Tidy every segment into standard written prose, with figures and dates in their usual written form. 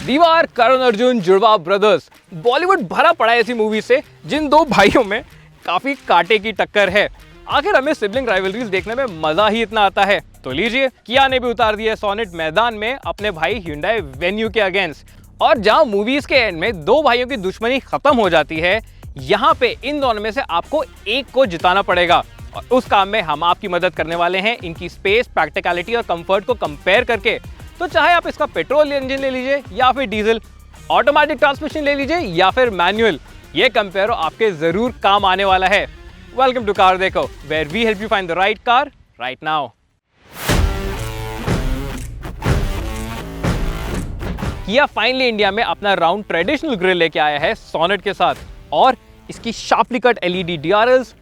दीवार करण अर्जुन जुड़वा ब्रदर्स बॉलीवुड भरा पड़ा है ऐसी मूवी से जिन दो भाइयों में काफी कांटे की टक्कर है। आखिर हमें सिबलिंग राइवलरीज देखने में मजा ही इतना आता है। तो लीजिए, किया ने भी उतार दिया सोनेट मैदान में अपने भाई Hyundai Venue के अगेंस्ट। और जहां मूवीज के एंड में दो भाइयों की दुश्मनी खत्म हो जाती है, यहाँ पे इन दोनों में से आपको एक को जिताना पड़ेगा। और उस काम में हम आपकी मदद करने वाले हैं इनकी स्पेस, प्रैक्टिकलिटी और कंफर्ट को कंपेयर करके। तो चाहे आप इसका पेट्रोल इंजन ले लीजिए या फिर डीजल, ऑटोमेटिक ट्रांसमिशन ले लीजिए या फिर मैनुअल, ये कंपेयर आपके जरूर काम आने वाला है। Welcome to CarDekho, where we help you find the right car right now. किया फाइनली इंडिया में अपना राउंड ट्रेडिशनल ग्रिल लेके आया है सोनेट के साथ, और इसकी sharply cut LED DRLs,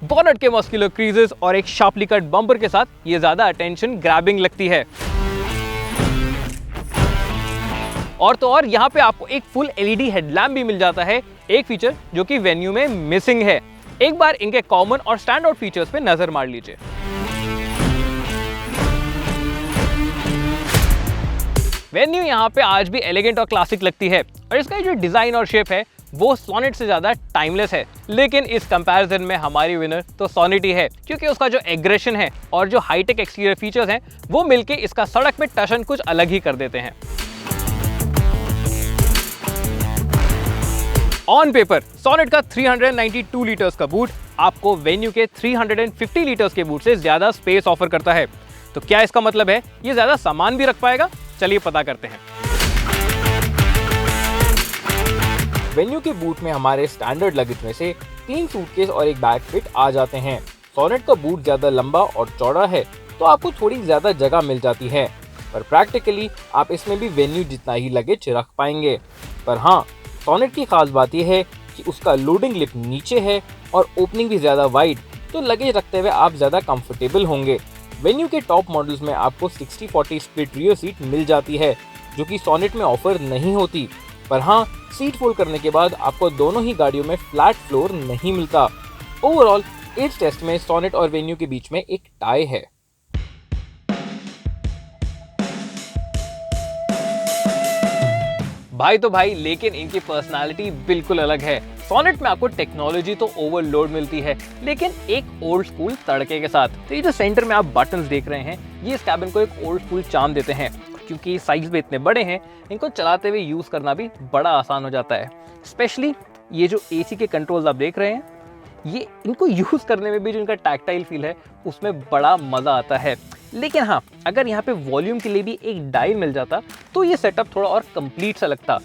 bonnet के मस्कुलर क्रीजेस और एक शार्पली कट बम्पर के साथ ये ज्यादा अटेंशन ग्रैबिंग लगती है। और तो और यहाँ पे आपको एक फुल एलईडी हेडलैम्प भी मिल जाता है, एक फीचर जो कि वेन्यू में मिसिंग है। एक बार इनके कॉमन और स्टैंड आउट फीचर्स पे नजर मार लीजिए। वेन्यू यहाँ पे आज भी एलिगेंट और क्लासिक लगती है, और इसका जो डिजाइन और शेप है वो सोनेट से ज्यादा टाइमलेस है। लेकिन इस कंपैरिजन में हमारी विनर तो सोनेट ही है, क्योंकि उसका जो एग्रेशन है और जो हाईटेक एक्सटीरियर फीचर्स हैं वो मिलके इसका सड़क पे टशन कुछ अलग ही कर देते हैं। ऑन पेपर सोनेट का 392 लीटर्स का बूट आपको वेन्यू के 350 लीटर्स के बूट से ज्यादा स्पेस ऑफर करता है। तो क्या इसका मतलब है ये ज्यादा सामान भी रख पाएगा? चलिए पता करते हैं। वेन्यू के बूट में हमारे स्टैंडर्ड लगेज में से 3 सूटकेस और एक बैग फिट आ जाते हैं। सोनेट का बूट ज्यादा लंबा और चौड़ा है तो आपको थोड़ी ज्यादा जगह मिल जाती है, पर प्रैक्टिकली आप इसमें भी वेन्यू जितना ही लगेज रख पाएंगे। पर हाँ, सोनेट की खास बात यह है कि उसका लोडिंग लिप नीचे है और ओपनिंग भी ज्यादा वाइड, तो लगेज रखते हुए आप ज्यादा कंफर्टेबल होंगे। वेन्यू के टॉप मॉडल्स में आपको 60-40 स्प्लिट रियर सीट मिल जाती है, जो कि सोनेट में ऑफर नहीं होती। पर हाँ, सीट फोल्ड करने के बाद आपको दोनों ही गाड़ियों में फ्लैट फ्लोर नहीं मिलता। ओवरऑल इस टेस्ट में सोनेट और वेन्यू के बीच में एक टाई है। भाई तो भाई, लेकिन इनकी पर्सनालिटी बिल्कुल अलग है। सोनेट में आपको टेक्नोलॉजी तो ओवरलोड मिलती है, लेकिन एक ओल्ड स्कूल तड़के के साथ। तो ये जो सेंटर में आप बटन्स देख रहे हैं, ये इस कैबिन को एक ओल्ड स्कूल चार्म देते हैं। क्योंकि साइज में इतने बड़े हैं, इनको चलाते हुए यूज करना भी बड़ा आसान हो जाता है। स्पेशली ये जो एसी के कंट्रोल्स आप देख रहे हैं, ये इनको यूज करने में भी जो इनका टैक्टाइल फील है उसमें बड़ा मजा आता है। लेकिन हाँ, अगर यहाँ पे वॉल्यूम के लिए भी एक डायल मिल जाता तो ये सेटअप थोड़ा और कंप्लीट सा लगता।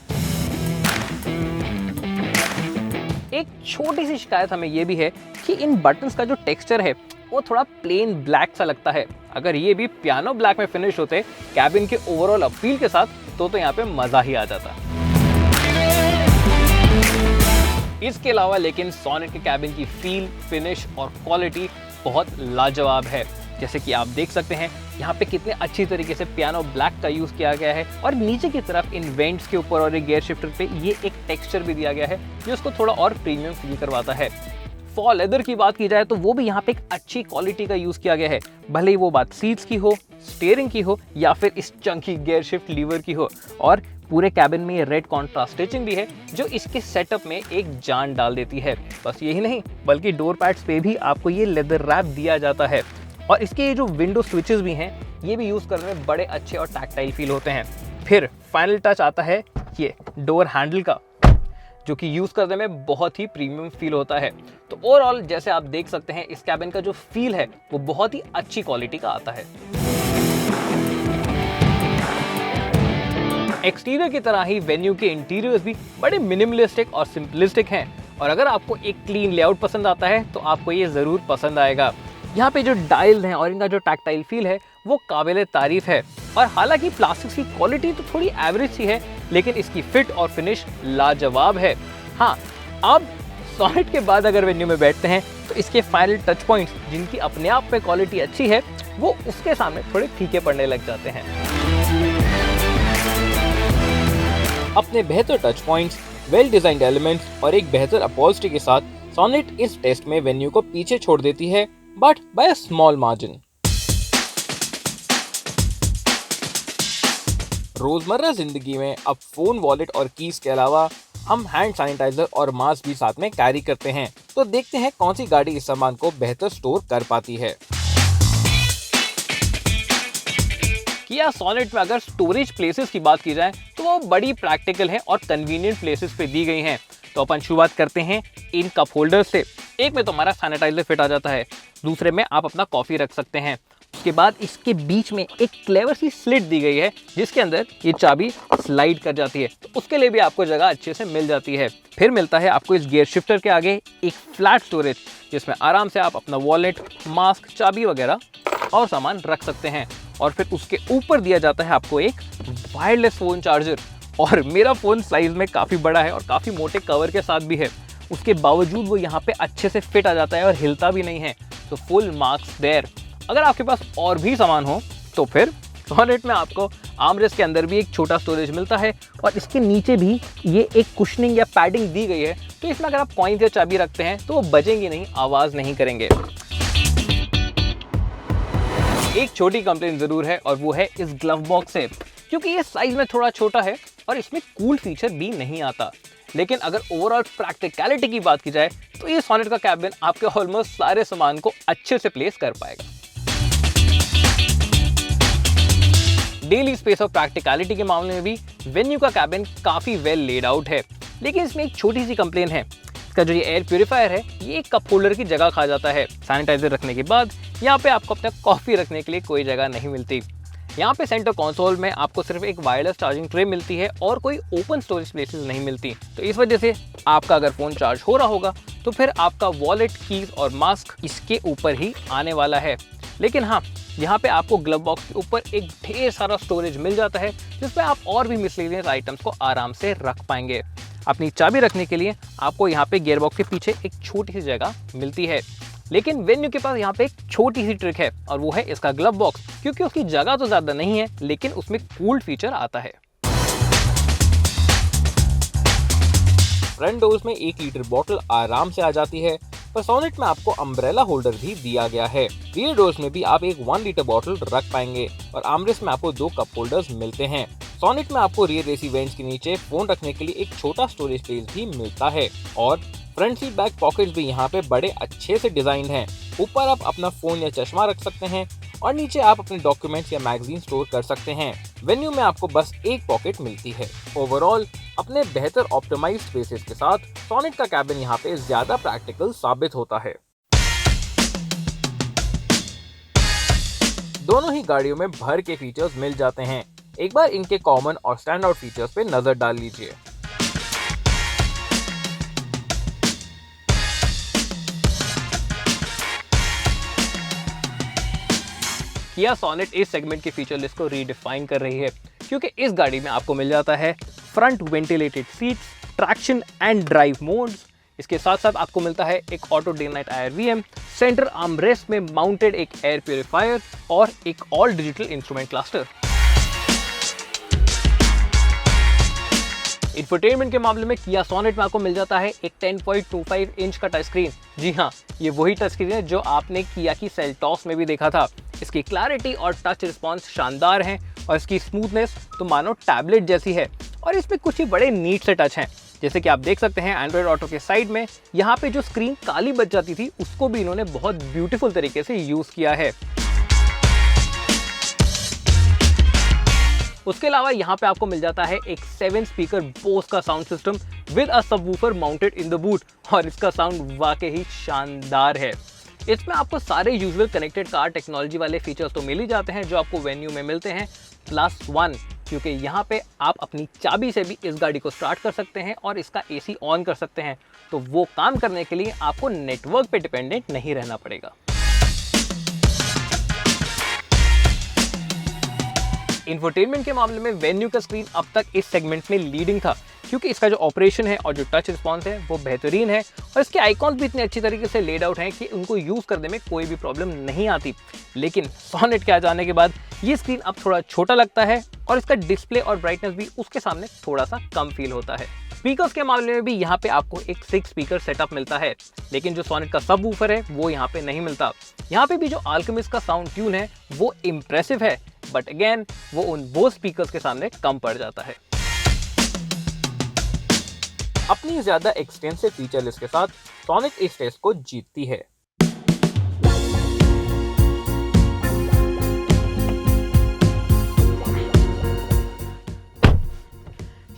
एक छोटी सी शिकायत हमें ये भी है कि इन बटन्स का जो टेक्सचर है वो थोड़ा प्लेन ब्लैक सा लगता है। अगर ये भी पियानो ब्लैक में फिनिश होते कैबिन के ओवरऑल अपील के साथ, तो यहाँ पे मजा ही आ जाता। इसके अलावा लेकिन सोनेट के कैबिन की फील, फिनिश और क्वालिटी बहुत लाजवाब है। जैसे कि आप देख सकते हैं यहाँ पे कितने अच्छी तरीके से पियानो ब्लैक का यूज किया गया है, और नीचे की तरफ इन वेंट्स के ऊपर और एक गियर शिफ्टर पे ये एक टेक्सचर भी दिया गया है जो उसको थोड़ा और प्रीमियम फील करवाता है। फॉर लेदर की बात की जाए तो वो भी यहाँ पे एक अच्छी क्वालिटी का यूज किया गया है, भले ही वो बात सीट्स की हो, स्टीयरिंग की हो या फिर इस चंकी गियर शिफ्ट लीवर की हो। और पूरे कैबिन में ये रेड कॉन्ट्रास्ट स्टिचिंग भी है जो इसके सेटअप में एक जान डाल देती है। बस यही नहीं, बल्कि डोर पैड्स पे भी आपको ये लेदर रैप दिया जाता है, और इसके ये जो विंडो स्विचेस भी हैं ये भी यूज करने में बड़े अच्छे और टैक्टाइल फील होते हैं। फिर फाइनल टच आता है ये डोर हैंडल का, जो कि यूज करने में बहुत ही प्रीमियम फील होता है। तो ओवरऑल जैसे आप देख सकते हैं, इस कैबिन का जो फील है वो बहुत ही अच्छी क्वालिटी का आता है। एक्सटीरियर की तरह ही वेन्यू के इंटीरियर्स भी बड़े मिनिमलिस्टिक और सिंपलिस्टिक हैं, और अगर आपको एक क्लीन लेआउट पसंद आता है तो आपको ये जरूर पसंद आएगा। यहाँ पे जो डायल्स हैं और इनका जो टैक्टाइल फील है वो काबिले तारीफ है। और हालांकि प्लास्टिक की क्वालिटी तो थोड़ी एवरेज सी है, लेकिन इसकी फिट और फिनिश लाजवाब है। हाँ, अब सोनेट के बाद अगर वेन्यू में बैठते हैं तो इसके फाइनल टच पॉइंट्स, जिनकी अपने आप में क्वालिटी अच्छी है, वो उसके सामने थोड़े फीके पड़ने लग जाते हैं। अपने बेहतर touch points, well designed elements और एक बेहतर अपॉल्स्ट्री के साथ सोनेट इस टेस्ट में वेन्यू को पीछे छोड़ देती है, but by a small margin. रोजमर्रा जिंदगी में अब फोन, वॉलेट और कीज के अलावा हम हैंड सैनिटाइजर और मास्क भी साथ में कैरी करते हैं। तो देखते हैं कौन सी गाड़ी इस सामान को बेहतर स्टोर कर पाती है। किया सोनेट में अगर स्टोरेज प्लेसेस की बात की जाए तो वो बड़ी प्रैक्टिकल है और कन्वीनियंट प्लेसेस पे दी गई हैं। तो अपन शुरुआत करते हैं इन कप होल्डर से। एक में तो हमारा सैनिटाइजर फिट आ जाता है, दूसरे में आप अपना कॉफ़ी रख सकते हैं। उसके बाद इसके बीच में एक क्लेवर सी स्लिट दी गई है जिसके अंदर ये चाबी स्लाइड कर जाती है, तो उसके लिए भी आपको जगह अच्छे से मिल जाती है। फिर मिलता है आपको इस गियर शिफ्टर के आगे एक फ्लैट स्टोरेज जिसमें आराम से आप अपना वॉलेट, मास्क, चाबी वगैरह और सामान रख सकते हैं। और फिर उसके ऊपर दिया जाता है आपको एक वायरलेस फ़ोन चार्जर। और मेरा फ़ोन साइज़ में काफ़ी बड़ा है और काफ़ी मोटे कवर के साथ भी है, उसके बावजूद वो यहाँ पे अच्छे से फिट आ जाता है और हिलता भी नहीं है। तो फुल मार्क्स देयर। अगर आपके पास और भी सामान हो तो फिर सोनेट में आपको आर्मरेस्ट के अंदर भी एक छोटा स्टोरेज मिलता है और इसके नीचे भी ये एक कुशनिंग या पैडिंग दी गई है। तो इसमें अगर आप कॉइन्स या चाबी रखते हैं तो वो बजेंगे नहीं, आवाज़ नहीं करेंगे। एक छोटी कंप्लेंट ज़रूर है और वो है इस ग्लव बॉक्स से, क्योंकि ये साइज़ में थोड़ा छोटा है और इसमें कूल फीचर भी नहीं आता। लेकिन अगर ओवरऑल प्रैक्टिकलिटी की बात की जाए तो ये सोनेट का कैबिन आपके ऑलमोस्ट सारे सामान को अच्छे से प्लेस कर पाएगा। डेली स्पेस और प्रैक्टिकलिटी के मामले में भी वेन्यू का कैबिन काफ़ी वेल लेड आउट है, लेकिन इसमें एक छोटी सी कंप्लेन है। इसका जो ये एयर प्यूरीफायर है ये एक कप होल्डर की जगह खा जाता है। सैनिटाइजर रखने के बाद यहाँ पे आपको अपना कॉफ़ी रखने के लिए कोई जगह नहीं मिलती। यहाँ पे सेंटर कंसोल में आपको सिर्फ एक वायरलेस चार्जिंग ट्रे मिलती है और कोई ओपन स्टोरेज प्लेसेस नहीं मिलती। तो इस वजह से आपका अगर फ़ोन चार्ज हो रहा होगा तो फिर आपका वॉलेट, कीज और मास्क इसके ऊपर ही आने वाला है। लेकिन हाँ, यहाँ पे आपको ग्लव बॉक्स के ऊपर एक ढेर सारा स्टोरेज मिल जाता है जिसमें आप और भी मिसलेनियस आइटम्स को आराम से रख पाएंगे। अपनी चाबी रखने के लिए आपको यहाँ पे गियर बॉक्स के पीछे एक छोटी सी जगह मिलती है। लेकिन वेन्यू के पास यहाँ पे एक छोटी सी ट्रिक है और वो है इसका ग्लव बॉक्स, क्योंकि उसकी जगह तो ज़्यादा नहीं है लेकिन उसमें कूल्ड फीचर आता है। फ्रंट डोर्स में 1 लीटर बॉटल आराम से आ जाती है, पर सोनेट में आपको अम्ब्रेला होल्डर भी दिया गया है। रियर डोर्स में भी आप एक 1 लीटर बॉटल रख पाएंगे और आर्मरेस्ट में आपको 2 कप होल्डर्स मिलते हैं। सोनेट में आपको रियर एसी वेंट्स के नीचे फोन रखने के लिए एक छोटा स्टोरेज स्पेस भी मिलता है और फ्रंट सीट बैक पॉकेट्स भी यहाँ पे बड़े अच्छे से डिजाइन हैं। ऊपर आप अपना फोन या चश्मा रख सकते हैं और नीचे आप अपने डॉक्यूमेंट्स या मैगजीन स्टोर कर सकते हैं। वेन्यू में आपको बस एक पॉकेट मिलती है। ओवरऑल अपने बेहतर ऑप्टिमाइज्ड स्पेसेस के साथ सोनेट का कैबिन यहाँ पे ज्यादा प्रैक्टिकल साबित होता है। दोनों ही गाड़ियों में भर के फीचर्स मिल जाते हैं। एक बार इनके कॉमन और स्टैंड आउट फीचर्स पे नजर डाल लीजिए। किया सोनेट इस सेगमेंट की फीचर लिस्ट को रीडिफाइन कर रही है, क्योंकि इस गाड़ी में आपको मिल जाता है front ventilated seats, traction and drive modes. इसके साथ साथ आपको मिलता है एक auto day night IRVM, centre armrest में माउंटेड एक एयर प्यूरीफायर और एक all digital instrument cluster. Infotainment के मामले में किया सोनेट में आपको मिल जाता है एक 10.25 इंच का टच स्क्रीन। जी हाँ, ये वही टच स्क्रीन है जो आपने किया की सेल्टॉस में भी देखा था। इसकी क्लैरिटी और टच रिस्पॉन्स शानदार हैं और इसकी स्मूथनेस तो मानो टैबलेट जैसी है। और इसमें कुछ ही बड़े नीट से टच हैं, जैसे कि आप देख सकते हैं एंड्रॉयड ऑटो के साइड में यहाँ पे जो स्क्रीन काली बच जाती थी उसको भी इन्होंने बहुत ब्यूटीफुल तरीके से यूज़ किया है। उसके अलावा यहाँ पे आपको मिल जाता है एक 7 स्पीकर बोस का sound system with a subwoofer mounted in the boot और इसका साउंड वाकई ही शानदार है। इसमें आपको सारे यूजुअल कनेक्टेड कार टेक्नोलॉजी वाले फीचर्स तो मिल ही जाते हैं जो आपको वेन्यू में मिलते हैं, +1, क्योंकि यहाँ पे आप अपनी चाबी से भी इस गाड़ी को स्टार्ट कर सकते हैं और इसका AC ऑन कर सकते हैं। तो वो काम करने के लिए आपको नेटवर्क पे डिपेंडेंट नहीं रहना पड़ेगा। इंफोटेनमेंट के मामले में वेन्यू का स्क्रीन अब तक इस सेगमेंट में लीडिंग था, क्योंकि इसका जो ऑपरेशन है और जो टच रिस्पॉन्स है वो बेहतरीन है और इसके आइकॉन्स भी इतने अच्छी तरीके से लेड आउट हैं कि उनको यूज़ करने में कोई भी प्रॉब्लम नहीं आती। लेकिन सोनेट के आ जाने के बाद ये स्क्रीन अब थोड़ा छोटा लगता है और इसका डिस्प्ले और ब्राइटनेस भी उसके सामने थोड़ा सा कम फील होता है। स्पीकर्स के मामले में भी यहाँ पे आपको एक 6 स्पीकर सेटअप मिलता है, लेकिन जो सोनेट का सबवूफर है वो यहाँ पे नहीं मिलता। यहाँ पे भी जो अल्केमिस्ट का साउंड ट्यून है वो इम्प्रेसिव है, बट अगेन वो उन बोस स्पीकर्स के सामने कम पड़ जाता है। अपनी ज्यादा एक्सटेंसिव फीचर लिस्ट के साथ सोनिक इस टेस्ट को जीतती है।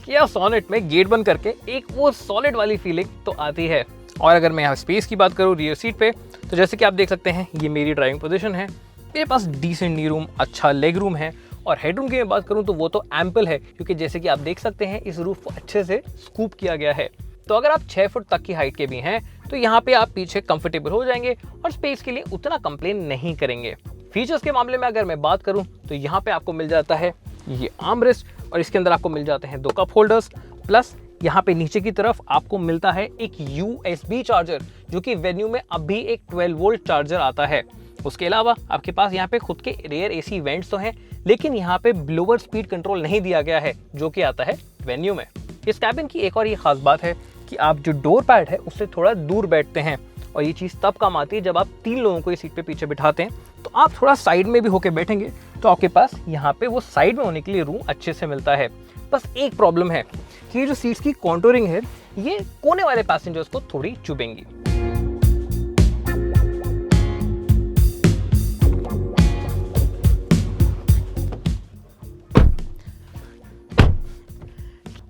क्या सोनेट में गेट बंद करके एक वो सॉलिड वाली फीलिंग तो आती है। और अगर मैं यहाँ स्पेस की बात करूँ रियर सीट पे, तो जैसे कि आप देख सकते हैं ये मेरी ड्राइविंग पोजीशन है, मेरे पास डिसेंट नी रूम, अच्छा लेग रूम है। और हेडरूम की मैं बात करूँ तो वो तो एम्पल है, क्योंकि जैसे कि आप देख सकते हैं इस रूफ को अच्छे से स्कूप किया गया है। तो अगर आप 6 फुट तक की हाइट के भी हैं तो यहाँ पे आप पीछे कंफर्टेबल हो जाएंगे और स्पेस के लिए उतना कंप्लेन नहीं करेंगे। फीचर्स के मामले में अगर मैं बात करूँ तो यहाँ पे आपको मिल जाता है ये आर्मरेस्ट, और इसके अंदर आपको मिल जाते हैं 2 कप होल्डर्स, प्लस यहाँ पे नीचे की तरफ आपको मिलता है एक USB चार्जर, जो कि वेन्यू में अभी एक 12 वोल्ट चार्जर आता है। उसके अलावा आपके पास यहाँ पे खुद के रेयर AC वेंट्स तो हैं, लेकिन यहाँ पे ब्लोअर स्पीड कंट्रोल नहीं दिया गया है, जो कि आता है वेन्यू में। इस कैबिन की एक और ये खास बात है कि आप जो डोर पैड है उससे थोड़ा दूर बैठते हैं, और ये चीज़ तब काम आती है जब आप 3 लोगों को इस सीट पे पीछे बिठाते हैं। तो आप थोड़ा साइड में भी होके बैठेंगे तो आपके पास यहाँ पे वो साइड में होने के लिए रूम अच्छे से मिलता है। बस एक प्रॉब्लम है कि ये जो सीट्स की कॉन्टोरिंग है ये कोने वाले पैसेंजर्स को थोड़ी चुभेंगी।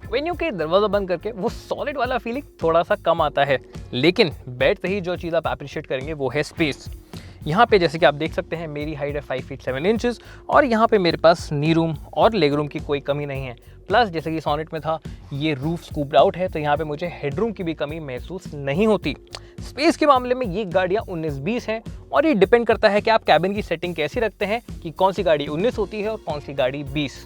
वेन्यू के दरवाजा बंद करके वो सॉलिड वाला फीलिंग थोड़ा सा कम आता है, लेकिन बैठते ही जो चीज़ आप अप्रिशिएट करेंगे वो है स्पेस। यहाँ पे जैसे कि आप देख सकते हैं मेरी हाइट है 5 फीट 7 इंचेस, और यहाँ पे मेरे पास नी रूम और लेग रूम की कोई कमी नहीं है। प्लस जैसे कि सोनेट में था ये रूफ स्कूप्ड आउट है, तो यहाँ पे मुझे हेडरूम की भी कमी महसूस नहीं होती। स्पेस के मामले में ये गाड़ियाँ 19-20 हैं, और ये डिपेंड करता है कि आप कैबिन की सेटिंग कैसी रखते हैं कि कौन सी गाड़ी 19 होती है और कौन सी गाड़ी 20।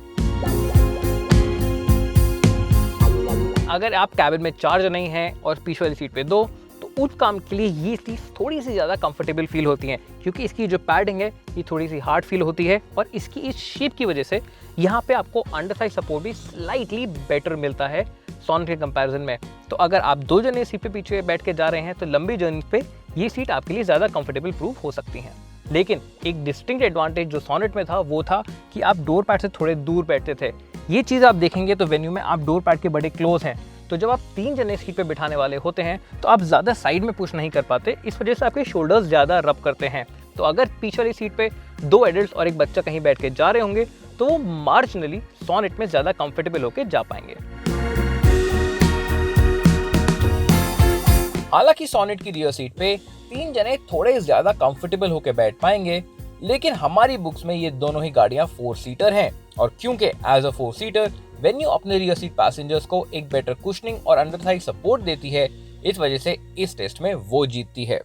अगर आप कैबिन में 4 जने हैं और पीछे वाली सीट पे 2, तो उस काम के लिए ये सीट थोड़ी सी ज़्यादा कंफर्टेबल फील होती हैं, क्योंकि इसकी जो पैडिंग है ये थोड़ी सी हार्ड फील होती है, और इसकी इस शेप की वजह से यहाँ पे आपको अंडर साइड सपोर्ट भी स्लाइटली बेटर मिलता है सोनेट के कंपैरिजन में। तो अगर आप 2 जने सीट पे पीछे बैठ के जा रहे हैं तो लंबी जर्नी पे ये सीट आपके लिए ज़्यादा कंफर्टेबल प्रूफ हो सकती हैं। लेकिन एक डिस्टिंक्ट एडवांटेज जो सोनेट में था वो था कि आप डोर पैड से थोड़े दूर बैठते थे। ये चीज़ आप देखेंगे तो वेन्यू में आप डोर पैड के बड़े क्लोज हैं, तो जब आप 3 जने सीट पे बिठाने वाले होते हैं तो आप ज़्यादा साइड में पुश नहीं कर पाते, इस वजह से आपके शोल्डर्स ज़्यादा रब करते हैं। तो अगर पीछे वाली सीट पे 2 एडल्ट्स और एक बच्चा कहीं बैठ के जा रहे होंगे तो वो मार्जिनली सोनेट में ज़्यादा कंफर्टेबल होकर जा पाएंगे। हालांकि सोनेट की रियर सीट पे 3 जने थोड़े ज्यादा कंफर्टेबल होकर बैठ पाएंगे, लेकिन हमारी बुक्स में ये दोनों ही गाड़ियां 4 सीटर हैं, और क्योंकि एज अ 4 सीटर वेन्यू अपने रियर सीट पैसेंजर्स को एक बेटर कुशनिंग और अंडर साइड सपोर्ट देती है, इस वजह से इस टेस्ट में वो जीतती है।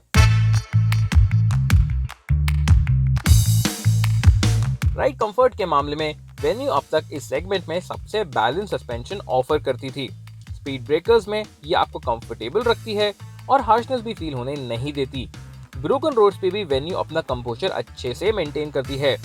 राइड कंफर्ट के मामले में वेन्यू अब तक इस सेगमेंट में सबसे बैलेंस सस्पेंशन ऑफर करती थी। स्पीड ब्रेकर्स में ये आपको कंफर्टेबल रखती है और हार्शनेस भी फील होने नहीं देती। ब्रोकन रोड्स पे भी वेन्यू अपना कंपोजर अच्छे से मेंटेन करती है।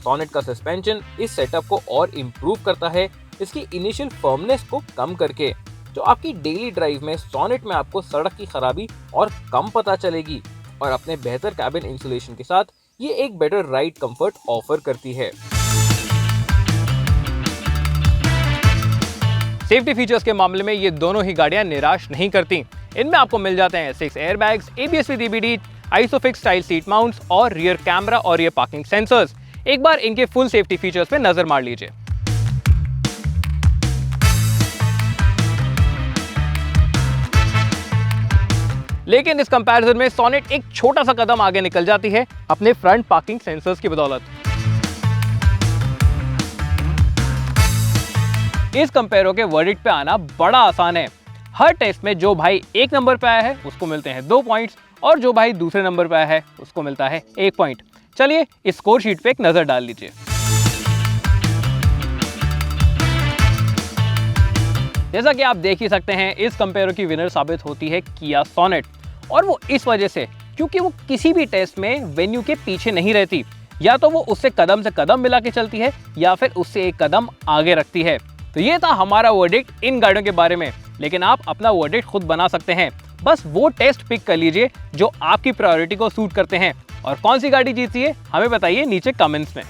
सोनेट का सस्पेंशन इस सेटअप को और इम्प्रूव करता है, इसकी इनिशियल फर्मनेस को कम करके, जो आपकी डेली ड्राइव में सोनेट में आपको सड़क की खराबी और कम पता चलेगी, और अपने बेहतर कैबिन इंसुलेशन के साथ ये एक बेटर राइड कंफर्ट ऑफर करती है। सेफ्टी फीचर्स के मामले में ये दोनों ही गाड़ियां निराश नहीं करती। इनमें आपको मिल जाते हैं 6 airbags, ABS with EBD, isofix style seat mounts और रियर कैमरा और रियर पार्किंग सेंसर्स। एक बार इनके फुल सेफ्टी फीचर्स पे नजर मार लीजिए। लेकिन इस कंपैरिजन में सोनेट एक छोटा सा कदम आगे निकल जाती है अपने फ्रंट पार्किंग सेंसर्स की बदौलत। इस कंपेयरों के वर्डिक्ट पे आना बड़ा आसान है। हर टेस्ट में जो भाई 1 नंबर पे आया है उसको मिलते हैं 2 पॉइंट्स, और जो भाई दूसरे नंबर पे आया है उसको मिलता है 1 पॉइंट। चलिए इस स्कोर शीट पे एक नजर डाल लीजिए। जैसा कि आप देख ही सकते हैं इस कंपेयरों की विनर साबित होती है किया सोनेट, और वो इस वजह से क्योंकि वो किसी भी टेस्ट में वेन्यू के पीछे नहीं रहती। या तो वो उससे कदम से कदम मिला के चलती है या फिर उससे एक कदम आगे रखती है। तो ये था हमारा वर्डिक्ट इन गाड़ियों के बारे में, लेकिन आप अपना वर्डिक्ट खुद बना सकते हैं। बस वो टेस्ट पिक कर लीजिए जो आपकी प्रायोरिटी को सूट करते हैं। और कौन सी गाड़ी जीती है हमें बताइए नीचे कमेंट्स में।